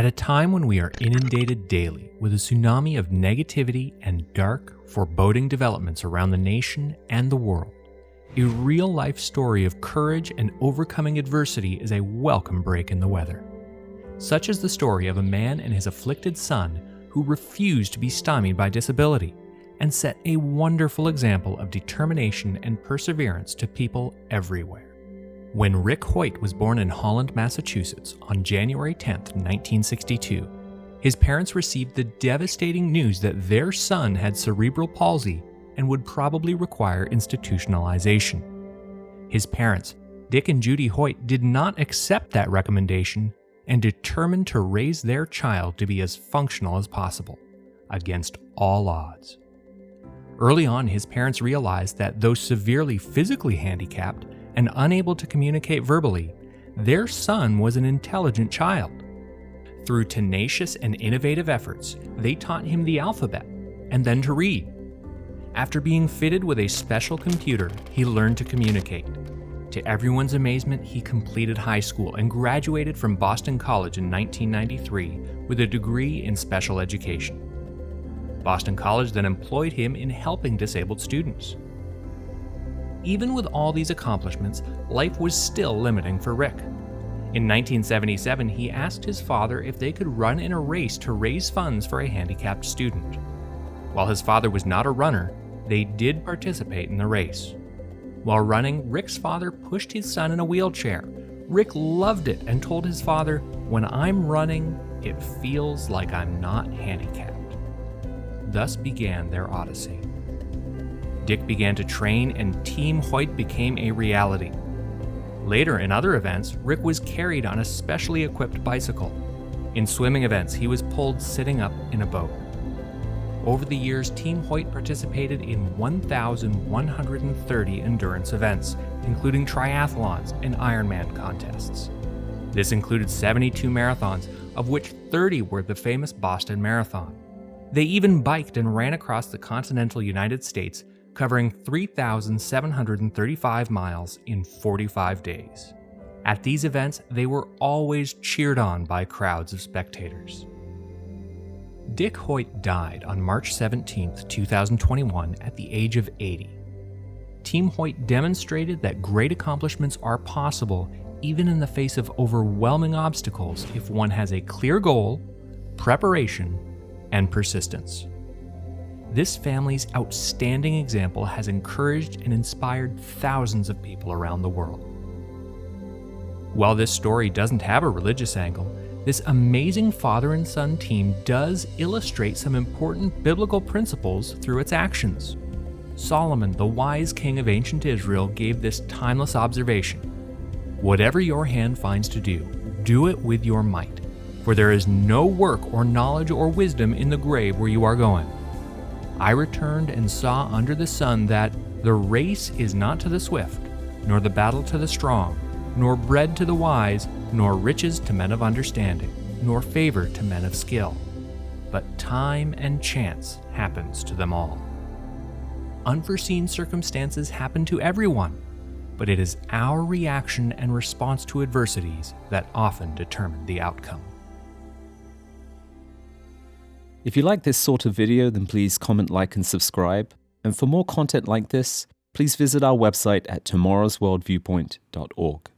At a time when we are inundated daily with a tsunami of negativity and dark, foreboding developments around the nation and the world, a real-life story of courage and overcoming adversity is a welcome break in the weather. Such is the story of a man and his afflicted son who refused to be stymied by disability and set a wonderful example of determination and perseverance to people everywhere. When Rick Hoyt was born in Holland, Massachusetts on January 10, 1962, his parents received the devastating news that their son had cerebral palsy and would probably require institutionalization. His parents, Dick and Judy Hoyt, did not accept that recommendation and determined to raise their child to be as functional as possible, against all odds. Early on, his parents realized that though severely physically handicapped and unable to communicate verbally, their son was an intelligent child. Through tenacious and innovative efforts, they taught him the alphabet and then to read. After being fitted with a special computer, he learned to communicate. To everyone's amazement, he completed high school and graduated from Boston College in 1993 with a degree in special education. Boston College then employed him in helping disabled students. Even with all these accomplishments, life was still limiting for Rick. In 1977, he asked his father if they could run in a race to raise funds for a handicapped student. While his father was not a runner, they did participate in the race. While running, Rick's father pushed his son in a wheelchair. Rick loved it and told his father, "When I'm running, it feels like I'm not handicapped." Thus began their odyssey. Dick began to train and Team Hoyt became a reality. Later, in other events, Rick was carried on a specially equipped bicycle. In swimming events, he was pulled sitting up in a boat. Over the years, Team Hoyt participated in 1,130 endurance events, including triathlons and Ironman contests. This included 72 marathons, of which 30 were the famous Boston Marathon. They even biked and ran across the continental United States, covering 3,735 miles in 45 days. At these events, they were always cheered on by crowds of spectators. Dick Hoyt died on March 17, 2021 at the age of 80. Team Hoyt demonstrated that great accomplishments are possible even in the face of overwhelming obstacles if one has a clear goal, preparation, and persistence. This family's outstanding example has encouraged and inspired thousands of people around the world. While this story doesn't have a religious angle, this amazing father and son team does illustrate some important biblical principles through its actions. Solomon, the wise king of ancient Israel, gave this timeless observation: "Whatever your hand finds to do, do it with your might, for there is no work or knowledge or wisdom in the grave where you are going. I returned and saw under the sun that the race is not to the swift, nor the battle to the strong, nor bread to the wise, nor riches to men of understanding, nor favor to men of skill. But time and chance happens to them all." Unforeseen circumstances happen to everyone, but it is our reaction and response to adversities that often determine the outcome. If you like this sort of video, then please comment, like, and subscribe. And for more content like this, please visit our website at tomorrowsworldviewpoint.org.